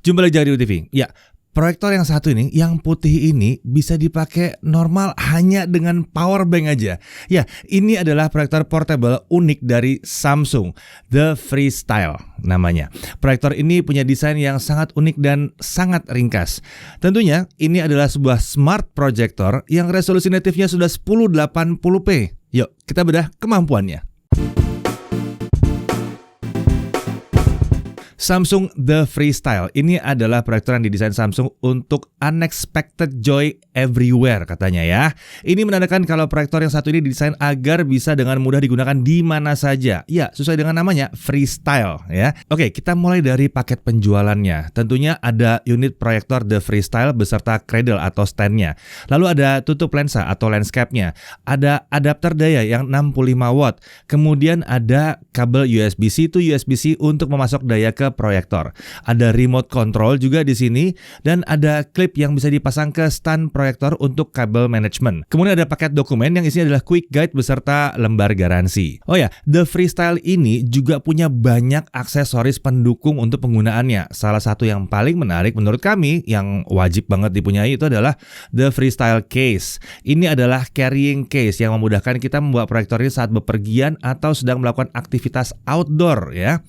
Jumpa lagi di TV. Ya, proyektor yang satu ini, yang putih ini bisa dipakai normal hanya dengan power bank aja. Ya, ini adalah proyektor portable unik dari Samsung, The Freestyle namanya. Proyektor ini punya desain yang sangat unik dan sangat ringkas. Tentunya ini adalah sebuah smart projector yang resolusi natifnya sudah 1080p. Yuk, kita bedah kemampuannya. Samsung The Freestyle ini adalah proyektor yang didesain Samsung untuk unexpected joy everywhere katanya ya. Ini menandakan kalau proyektor yang satu ini didesain agar bisa dengan mudah digunakan di mana saja. Ya, sesuai dengan namanya, Freestyle ya. Oke, kita mulai dari paket penjualannya. Tentunya ada unit proyektor The Freestyle beserta cradle atau stand-nya. Lalu ada tutup lensa atau lens cap-nya. Ada adapter daya yang 65 watt. Kemudian ada kabel USB-C to USB-C untuk memasok daya ke proyektor. Ada remote control juga di sini dan ada klip yang bisa dipasang ke stand proyektor untuk kabel manajemen. Kemudian ada paket dokumen yang isinya adalah quick guide beserta lembar garansi. Oh ya, The Freestyle ini juga punya banyak aksesoris pendukung untuk penggunaannya. Salah satu yang paling menarik menurut kami yang wajib banget dipunyai itu adalah The Freestyle Case. Ini adalah carrying case yang memudahkan kita membawa proyektor ini saat bepergian atau sedang melakukan aktivitas outdoor ya.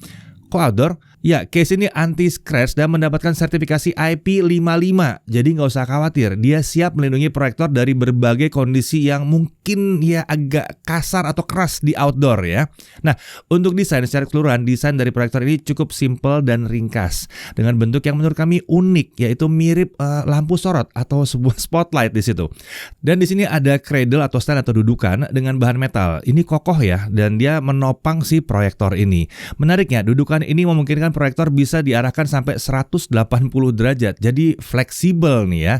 Kok outdoor? Ya, case ini anti-scratch dan mendapatkan sertifikasi IP55. Jadi nggak usah khawatir, dia siap melindungi proyektor dari berbagai kondisi yang mungkin ya agak kasar atau keras di outdoor ya. Nah, untuk desain secara keseluruhan, desain dari proyektor ini cukup simple dan ringkas. Dengan bentuk yang menurut kami unik, yaitu mirip lampu sorot atau sebuah spotlight di situ. Dan di sini ada cradle atau stand atau dudukan dengan bahan metal. Ini kokoh ya, dan dia menopang si proyektor ini. Menariknya, dudukan ini memungkinkan proyektor bisa diarahkan sampai 180 derajat, jadi fleksibel nih ya.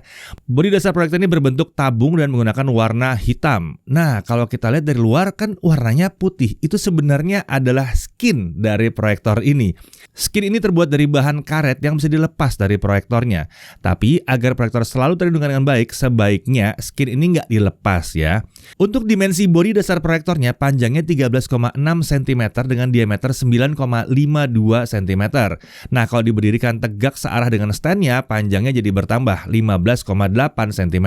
Bodi dasar proyektor ini berbentuk tabung dan menggunakan warna hitam. Nah, kalau kita lihat dari luar kan warnanya putih. Itu sebenarnya adalah skin dari proyektor ini. Skin ini terbuat dari bahan karet yang bisa dilepas dari proyektornya. Tapi agar proyektor selalu terlindungi dengan baik, sebaiknya skin ini nggak dilepas ya. Untuk dimensi bodi dasar proyektornya, panjangnya 13,6 cm dengan diameter 9,52 cm. Nah, kalau diberdirikan tegak searah dengan stand-nya, panjangnya jadi bertambah 15,8 cm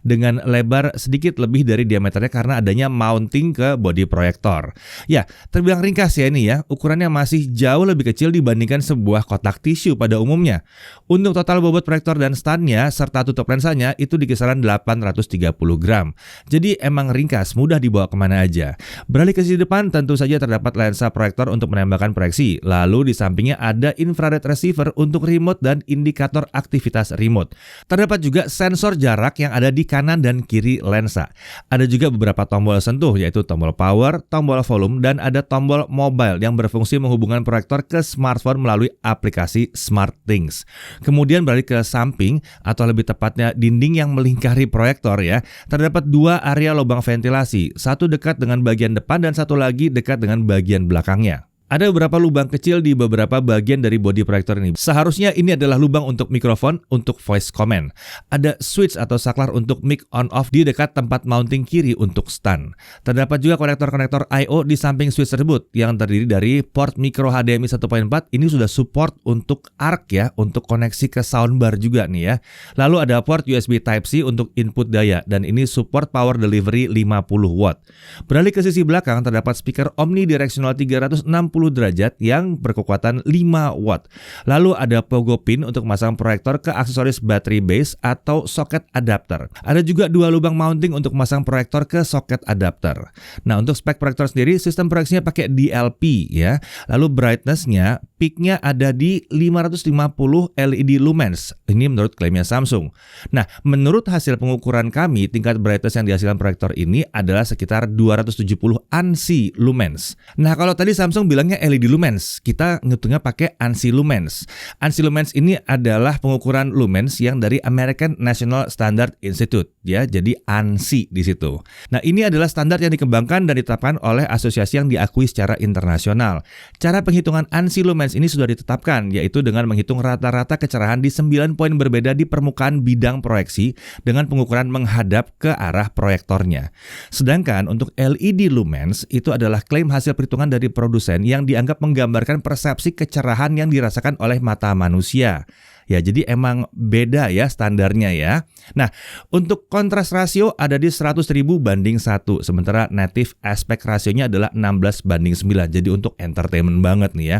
dengan lebar sedikit lebih dari diameternya karena adanya mounting ke bodi proyektor. Ya, terbilang ringkas ya ini ya. Ukurannya masih jauh lebih kecil dibandingkan sebuah kotak tisu pada umumnya. Untuk total bobot proyektor dan stand-nya serta tutup lensanya itu di kisaran 830 gram. Jadi emang ringkas, mudah dibawa kemana aja. Beralih ke sisi depan, tentu saja terdapat lensa proyektor untuk menembakkan proyeksi. Lalu di sampingnya ada infrared receiver untuk remote dan indikator aktivitas remote. Terdapat juga sensor jarak yang ada di kanan dan kiri lensa. Ada juga beberapa tombol sentuh yaitu tombol power, tombol volume, dan ada tombol mobile yang berfungsi menghubungkan proyektor ke smartphone melalui aplikasi SmartThings. Kemudian beralih ke samping atau lebih tepatnya dinding yang melingkari proyektor ya. Terdapat dua area lubang ventilasi, satu dekat dengan bagian depan dan satu lagi dekat dengan bagian belakangnya. Ada beberapa lubang kecil di beberapa bagian dari bodi proyektor ini. Seharusnya ini adalah lubang untuk mikrofon untuk voice command. Ada switch atau saklar untuk mic on off di dekat tempat mounting kiri untuk stand. Terdapat juga konektor-konektor I/O di samping switch tersebut yang terdiri dari port micro HDMI 1.4. Ini sudah support untuk ARC ya, untuk koneksi ke soundbar juga nih ya. Lalu ada port USB Type-C untuk input daya dan ini support power delivery 50 watt. Beralih ke sisi belakang terdapat speaker omnidirectional 360 derajat yang berkekuatan 5 watt. Lalu ada pogo pin untuk memasang proyektor ke aksesoris battery base atau soket adapter. Ada juga dua lubang mounting untuk memasang proyektor ke soket adapter. Nah, untuk spek proyektor sendiri, sistem proyeksinya pakai DLP ya. Lalu brightness-nya, peak-nya ada di 550 LED lumens. Ini menurut klaimnya Samsung. Nah, menurut hasil pengukuran kami, tingkat brightness yang dihasilkan proyektor ini adalah sekitar 270 ANSI lumens. Nah, kalau tadi Samsung bilangnya LED lumens, kita ngitungnya pakai ANSI lumens. ANSI lumens ini adalah pengukuran lumens yang dari American National Standard Institute ya, jadi ANSI di situ. Nah, ini adalah standar yang dikembangkan dan ditetapkan oleh asosiasi yang diakui secara internasional. Cara penghitungan ANSI lumens ini sudah ditetapkan, yaitu dengan menghitung rata-rata kecerahan di 9 poin berbeda di permukaan bidang proyeksi dengan pengukuran menghadap ke arah proyektornya. Sedangkan untuk LED lumens itu adalah klaim hasil perhitungan dari produsen yang dianggap menggambarkan persepsi kecerahan yang dirasakan oleh mata manusia. Ya, jadi emang beda ya standarnya ya. Nah, untuk kontras rasio ada di 100.000 banding 1, sementara native aspect rasionya adalah 16 banding 9. Jadi untuk entertainment banget nih ya.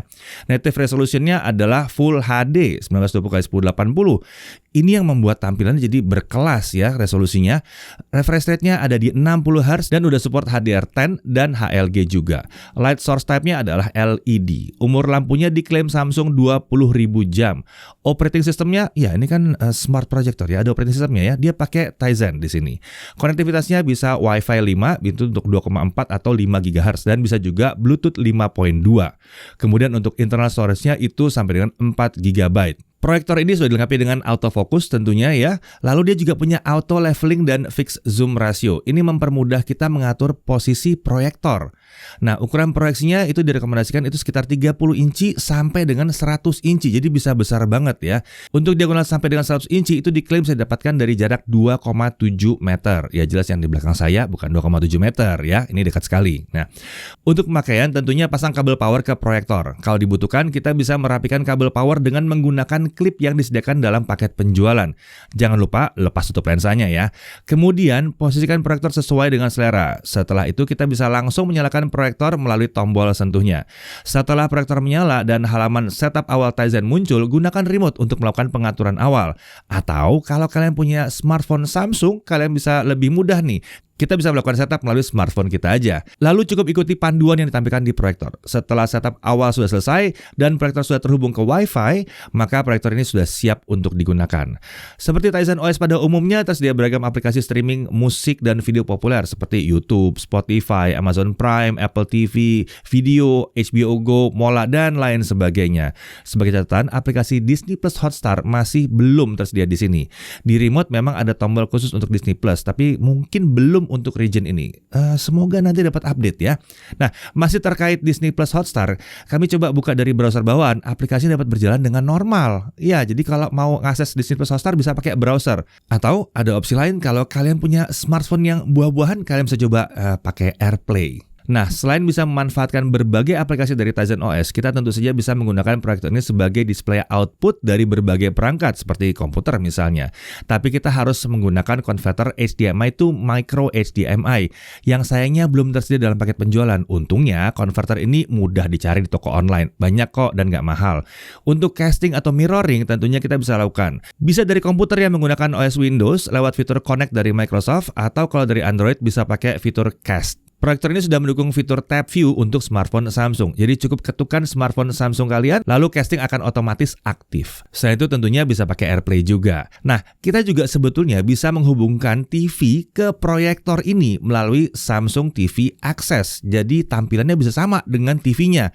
Native resolutionnya adalah Full HD 1920x1080. Ini yang membuat tampilannya jadi berkelas ya resolusinya. Refresh rate-nya ada di 60 Hz dan udah support HDR10 dan HLG juga. Light source type-nya adalah LED. Umur lampunya diklaim Samsung 20.000 jam. Operating system-nya ya ini kan smart projector ya, ada operating system-nya ya. Dia pakai Tizen di sini. Konektivitasnya bisa Wi-Fi 5 itu untuk 2,4 atau 5 GHz dan bisa juga Bluetooth 5.2. Kemudian untuk internal storage-nya itu sampai dengan 4 GB. Proyektor ini sudah dilengkapi dengan autofocus tentunya ya. Lalu dia juga punya auto leveling dan fixed zoom ratio. Ini mempermudah kita mengatur posisi proyektor. Nah, ukuran proyeksinya itu direkomendasikan itu sekitar 30 inci sampai dengan 100 inci. Jadi bisa besar banget ya. Untuk diagonal sampai dengan 100 inci itu diklaim saya dapatkan dari jarak 2,7 meter. Ya jelas yang di belakang saya bukan 2,7 meter ya. Ini dekat sekali. Nah, untuk pemakaian tentunya pasang kabel power ke proyektor. Kalau dibutuhkan kita bisa merapikan kabel power dengan menggunakan klip yang disediakan dalam paket penjualan. Jangan lupa lepas tutup lensanya ya. Kemudian posisikan proyektor sesuai dengan selera. Setelah itu kita bisa langsung menyalakan proyektor melalui tombol sentuhnya. Setelah proyektor menyala dan halaman setup awal Tizen muncul, gunakan remote untuk melakukan pengaturan awal. Atau kalau kalian punya smartphone Samsung, kalian bisa lebih mudah nih. Kita bisa melakukan setup melalui smartphone kita aja. Lalu cukup ikuti panduan yang ditampilkan di proyektor. Setelah setup awal sudah selesai dan proyektor sudah terhubung ke Wi-Fi, maka proyektor ini sudah siap untuk digunakan. Seperti Tizen OS pada umumnya, tersedia beragam aplikasi streaming musik dan video populer seperti YouTube, Spotify, Amazon Prime, Apple TV, Video, HBO Go, Mola, dan lain sebagainya. Sebagai catatan, aplikasi Disney Plus Hotstar masih belum tersedia di sini. Di remote memang ada tombol khusus untuk Disney Plus, tapi mungkin belum untuk region ini. Semoga nanti dapat update ya. Nah, masih terkait Disney Plus Hotstar, kami coba buka dari browser bawaan, aplikasi dapat berjalan dengan normal. Ya, jadi kalau mau akses Disney Plus Hotstar bisa pakai browser. Atau ada opsi lain kalau kalian punya smartphone yang buah-buahan, kalian bisa coba pakai AirPlay. Nah, selain bisa memanfaatkan berbagai aplikasi dari Tizen OS, kita tentu saja bisa menggunakan proyektor ini sebagai display output dari berbagai perangkat, seperti komputer misalnya. Tapi kita harus menggunakan konverter HDMI to micro HDMI, yang sayangnya belum tersedia dalam paket penjualan. Untungnya, konverter ini mudah dicari di toko online, banyak kok dan nggak mahal. Untuk casting atau mirroring tentunya kita bisa lakukan. Bisa dari komputer yang menggunakan OS Windows lewat fitur Connect dari Microsoft, atau kalau dari Android bisa pakai fitur Cast. Proyektor ini sudah mendukung fitur Tab View untuk smartphone Samsung. Jadi cukup ketukan smartphone Samsung kalian, lalu casting akan otomatis aktif. Selain itu tentunya bisa pakai AirPlay juga. Nah, kita juga sebetulnya bisa menghubungkan TV ke proyektor ini melalui Samsung TV Access. Jadi tampilannya bisa sama dengan TV-nya.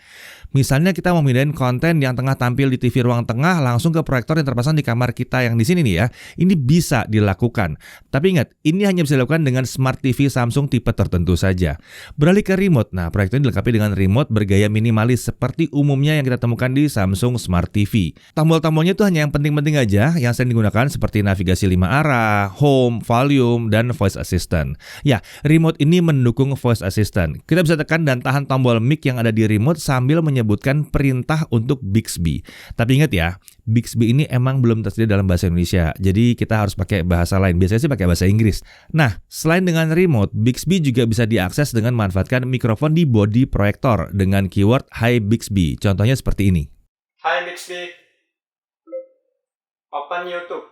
Misalnya kita mau mindahin konten yang tengah tampil di TV ruang tengah langsung ke proyektor yang terpasang di kamar kita yang di sini nih ya. Ini bisa dilakukan. Tapi ingat, ini hanya bisa dilakukan dengan Smart TV Samsung tipe tertentu saja. Beralih ke remote. Nah, proyektor ini dilengkapi dengan remote bergaya minimalis seperti umumnya yang kita temukan di Samsung Smart TV. Tombol-tombolnya itu hanya yang penting-penting aja yang sering digunakan seperti navigasi 5 arah, home, volume, dan voice assistant. Ya, remote ini mendukung voice assistant. Kita bisa tekan dan tahan tombol mic yang ada di remote sambil menyebutkan perintah untuk Bixby. Tapi ingat ya, Bixby ini emang belum tersedia dalam bahasa Indonesia. Jadi kita harus pakai bahasa lain. Biasanya sih pakai bahasa Inggris. Nah, selain dengan remote, Bixby juga bisa diakses dengan memanfaatkan mikrofon di bodi proyektor dengan keyword Hi Bixby. Contohnya seperti ini. Hi Bixby, open YouTube.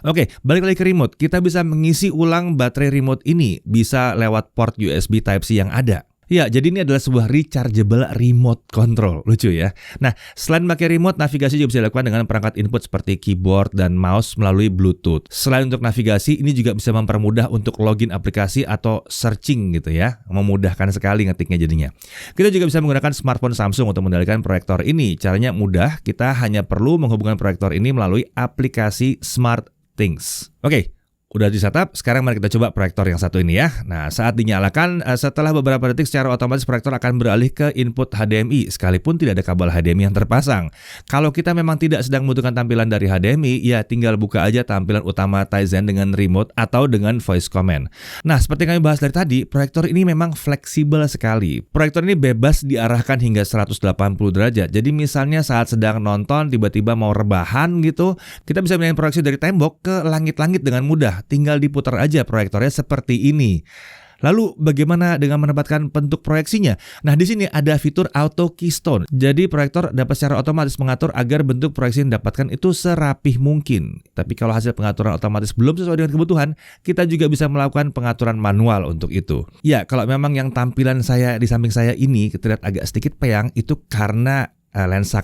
Oke, balik lagi ke remote. Kita bisa mengisi ulang baterai remote ini. Bisa lewat port USB Type-C yang ada. Ya, jadi ini adalah sebuah rechargeable remote control. Lucu ya. Nah, selain pakai remote, navigasi juga bisa dilakukan dengan perangkat input seperti keyboard dan mouse melalui Bluetooth. Selain untuk navigasi, ini juga bisa mempermudah untuk login aplikasi atau searching gitu ya. Memudahkan sekali ngetiknya jadinya. Kita juga bisa menggunakan smartphone Samsung untuk mengendalikan proyektor ini. Caranya mudah, kita hanya perlu menghubungkan proyektor ini melalui aplikasi SmartThings. Oke. Udah di setup, sekarang mari kita coba proyektor yang satu ini ya. Nah, saat dinyalakan, setelah beberapa detik secara otomatis proyektor akan beralih ke input HDMI, sekalipun tidak ada kabel HDMI yang terpasang. Kalau kita memang tidak sedang membutuhkan tampilan dari HDMI, ya tinggal buka aja tampilan utama Tizen dengan remote atau dengan voice command. Nah, seperti kami bahas dari tadi, proyektor ini memang fleksibel sekali. Proyektor ini bebas diarahkan hingga 180 derajat. Jadi misalnya saat sedang nonton, tiba-tiba mau rebahan gitu, kita bisa pindahin proyeksi dari tembok ke langit-langit dengan mudah. Tinggal diputar aja proyektornya seperti ini. Lalu bagaimana dengan menempatkan bentuk proyeksinya? Nah, di sini ada fitur auto keystone. Jadi proyektor dapat secara otomatis mengatur agar bentuk proyeksi yang didapatkan itu serapih mungkin. Tapi kalau hasil pengaturan otomatis belum sesuai dengan kebutuhan, kita juga bisa melakukan pengaturan manual untuk itu. Ya, kalau memang yang tampilan saya di samping saya ini terlihat agak sedikit peyang, itu karena lensa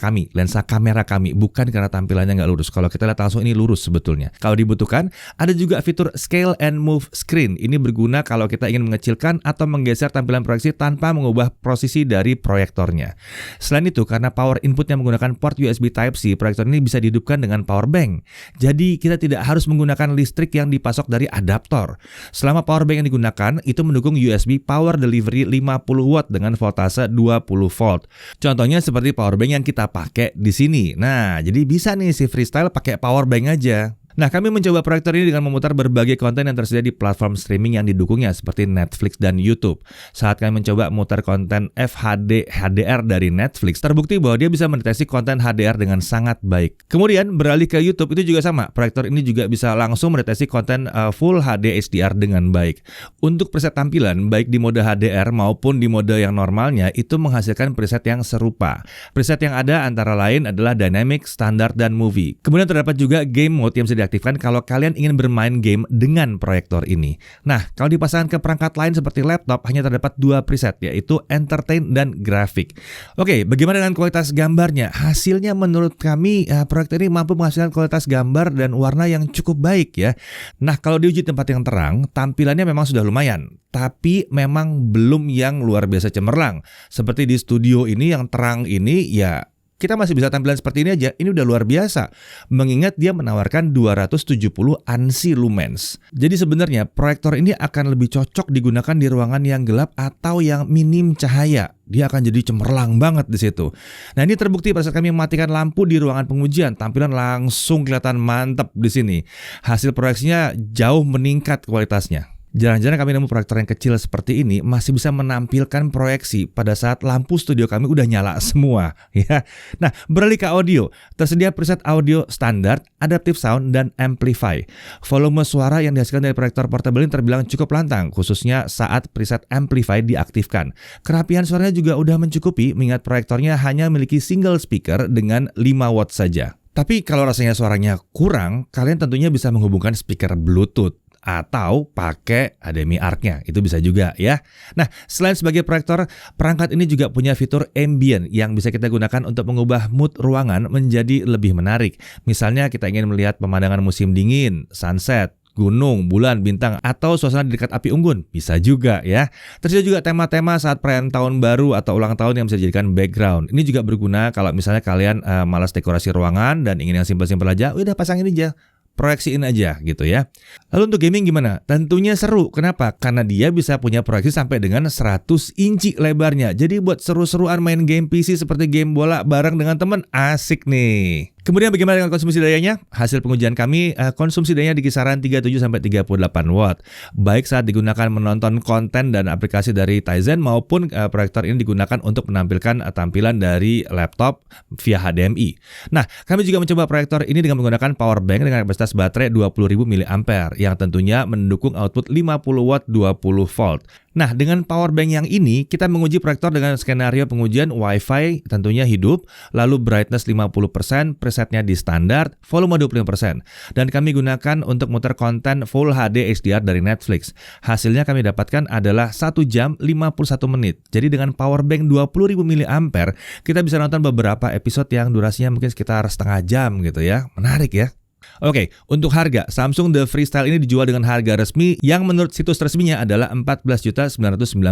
kamera kami, bukan karena tampilannya nggak lurus. Kalau kita lihat langsung ini lurus sebetulnya. Kalau dibutuhkan, ada juga fitur Scale and Move Screen. Ini berguna kalau kita ingin mengecilkan atau menggeser tampilan proyeksi tanpa mengubah posisi dari proyektornya. Selain itu, karena power inputnya menggunakan port USB Type-C, proyektor ini bisa dihidupkan dengan power bank. Jadi kita tidak harus menggunakan listrik yang dipasok dari adaptor. Selama power bank yang digunakan, itu mendukung USB Power Delivery 50 watt dengan voltase 20 volt. Contohnya seperti power bank yang kita pakai di sini. Nah, jadi bisa nih si Freestyle pakai power bank aja. Nah, kami mencoba proyektor ini dengan memutar berbagai konten yang tersedia di platform streaming yang didukungnya seperti Netflix dan YouTube. Saat kami mencoba memutar konten FHD HDR dari Netflix, terbukti bahwa dia bisa mendeteksi konten HDR dengan sangat baik. Kemudian beralih ke YouTube itu juga sama. Proyektor ini juga bisa langsung mendeteksi konten Full HD HDR dengan baik. Untuk preset tampilan, baik di mode HDR maupun di mode yang normalnya, itu menghasilkan preset yang serupa. Preset yang ada antara lain adalah Dynamic, Standard, dan Movie. Kemudian terdapat juga Game Mode yang bisa diaktifkan kalau kalian ingin bermain game dengan proyektor ini. Nah, kalau dipasangkan ke perangkat lain seperti laptop, hanya terdapat 2 preset, yaitu Entertain dan Grafik. Oke, bagaimana dengan kualitas gambarnya? Hasilnya menurut kami, proyektor ini mampu menghasilkan kualitas gambar dan warna yang cukup baik ya. Nah, kalau diuji tempat yang terang, tampilannya memang sudah lumayan. Tapi memang belum yang luar biasa cemerlang. Seperti di studio ini yang terang ini, ya kita masih bisa tampilan seperti ini aja, ini udah luar biasa. Mengingat dia menawarkan 270 ANSI lumens. Jadi sebenarnya proyektor ini akan lebih cocok digunakan di ruangan yang gelap atau yang minim cahaya. Dia akan jadi cemerlang banget di situ. Nah, ini terbukti pada saat kami mematikan lampu di ruangan pengujian, tampilan langsung kelihatan mantap di sini. Hasil proyeksinya jauh meningkat kualitasnya. Jarang-jarang kami nemu proyektor yang kecil seperti ini masih bisa menampilkan proyeksi pada saat lampu studio kami udah nyala semua ya. Nah, beralih ke audio. Tersedia preset audio standar, adaptive sound, dan amplify. Volume suara yang dihasilkan dari proyektor portable ini terbilang cukup lantang, khususnya saat preset amplify diaktifkan. Kerapihan suaranya juga udah mencukupi mengingat proyektornya hanya memiliki single speaker dengan 5 watt saja. Tapi kalau rasanya suaranya kurang, kalian tentunya bisa menghubungkan speaker Bluetooth atau pakai HDMI ARC-nya, itu bisa juga ya. Nah, selain sebagai proyektor, perangkat ini juga punya fitur ambient yang bisa kita gunakan untuk mengubah mood ruangan menjadi lebih menarik. Misalnya kita ingin melihat pemandangan musim dingin, sunset, gunung, bulan, bintang, atau suasana di dekat api unggun, bisa juga ya. Tersedia juga tema-tema saat perayaan tahun baru atau ulang tahun yang bisa dijadikan background. Ini juga berguna kalau misalnya kalian malas dekorasi ruangan dan ingin yang simpel-simpel aja, udah pasangin aja, proyeksiin aja gitu ya. Lalu untuk gaming gimana? Tentunya seru. Kenapa? Karena dia bisa punya proyeksi sampai dengan 100 inci lebarnya. Jadi buat seru-seruan main game PC seperti game bola bareng dengan teman, asik nih. Kemudian bagaimana dengan konsumsi dayanya? Hasil pengujian kami, konsumsi dayanya di kisaran 37-38 watt. Baik saat digunakan menonton konten dan aplikasi dari Tizen maupun proyektor ini digunakan untuk menampilkan tampilan dari laptop via HDMI. Nah, kami juga mencoba proyektor ini dengan menggunakan power bank dengan kapasitas baterai 20.000 mAh yang tentunya mendukung output 50 watt 20 volt. Nah, dengan power bank yang ini, kita menguji proyektor dengan skenario pengujian Wi-Fi tentunya hidup, lalu brightness 50%, presetnya di standar, volume 25%. Dan kami gunakan untuk muter konten Full HD HDR dari Netflix. Hasilnya kami dapatkan adalah 1 jam 51 menit. Jadi dengan power bank 20.000 mAh, kita bisa nonton beberapa episode yang durasinya mungkin sekitar setengah jam gitu ya. Menarik ya. Oke, untuk harga, Samsung The Freestyle ini dijual dengan harga resmi yang menurut situs resminya adalah 14.999.000.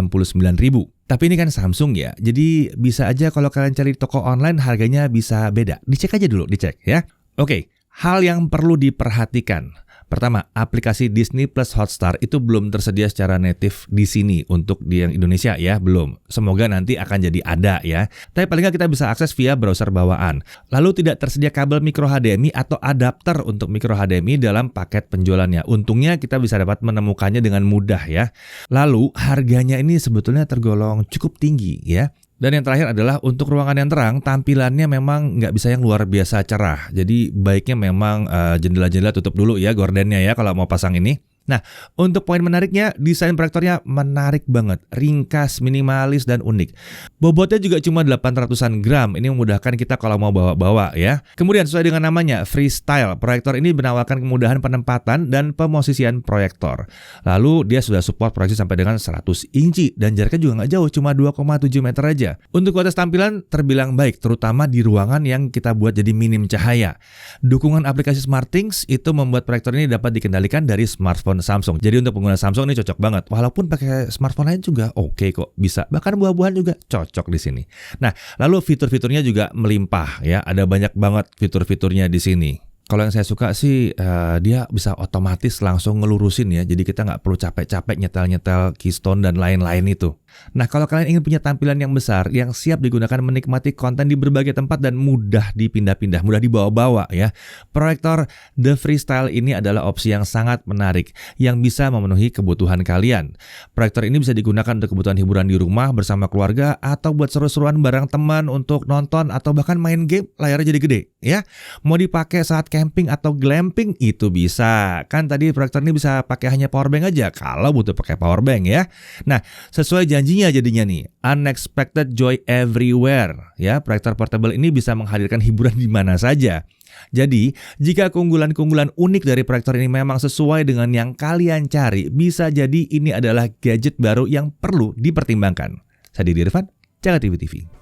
Tapi ini kan Samsung ya, jadi bisa aja kalau kalian cari di toko online harganya bisa beda. Dicek aja dulu, dicek ya. Oke, hal yang perlu diperhatikan. Pertama, aplikasi Disney Plus Hotstar itu belum tersedia secara native di sini untuk di yang Indonesia ya, belum. Semoga nanti akan jadi ada ya. Tapi paling nggak kita bisa akses via browser bawaan. Lalu tidak tersedia kabel micro HDMI atau adapter untuk micro HDMI dalam paket penjualannya. Untungnya kita bisa dapat menemukannya dengan mudah ya. Lalu harganya ini sebetulnya tergolong cukup tinggi ya. Dan yang terakhir adalah untuk ruangan yang terang, tampilannya memang nggak bisa yang luar biasa cerah. Jadi baiknya memang jendela-jendela tutup dulu ya gordennya ya kalau mau pasang ini. Nah, untuk poin menariknya, desain proyektornya menarik banget, ringkas, minimalis, dan unik. Bobotnya juga cuma 800-an gram, ini memudahkan kita kalau mau bawa-bawa ya. Kemudian sesuai dengan namanya, freestyle, proyektor ini menawarkan kemudahan penempatan dan pemosisian proyektor. Lalu dia sudah support proyeksi sampai dengan 100 inci, dan jaraknya juga nggak jauh, cuma 2,7 meter aja. Untuk kualitas tampilan terbilang baik, terutama di ruangan yang kita buat jadi minim cahaya. Dukungan aplikasi SmartThings itu membuat proyektor ini dapat dikendalikan dari smartphone Samsung. Jadi untuk pengguna Samsung ini cocok banget. Walaupun pakai smartphone lain juga oke kok, bisa. Bahkan buah-buahan juga cocok di sini. Nah, lalu fitur-fiturnya juga melimpah ya. Ada banyak banget fitur-fiturnya di sini. Kalau yang saya suka sih dia bisa otomatis langsung ngelurusin ya. Jadi kita nggak perlu capek-capek nyetel-nyetel keystone dan lain-lain itu. Nah, kalau kalian ingin punya tampilan yang besar, yang siap digunakan menikmati konten di berbagai tempat dan mudah dipindah-pindah, mudah dibawa-bawa ya, proyektor The Freestyle ini adalah opsi yang sangat menarik, yang bisa memenuhi kebutuhan kalian. Proyektor ini bisa digunakan untuk kebutuhan hiburan di rumah bersama keluarga, atau buat seru-seruan bareng teman untuk nonton, atau bahkan main game layarnya jadi gede ya. Mau dipakai saat camping atau glamping itu bisa. Kan tadi proyektor ini bisa pakai hanya power bank aja kalau butuh pakai power bank ya. Nah, sesuai janjinya jadinya nih, unexpected joy everywhere ya. Proyektor portable ini bisa menghadirkan hiburan di mana saja. Jadi, jika keunggulan-keunggulan unik dari proyektor ini memang sesuai dengan yang kalian cari, bisa jadi ini adalah gadget baru yang perlu dipertimbangkan. Saya Didi Irfan, Jaga TV TV.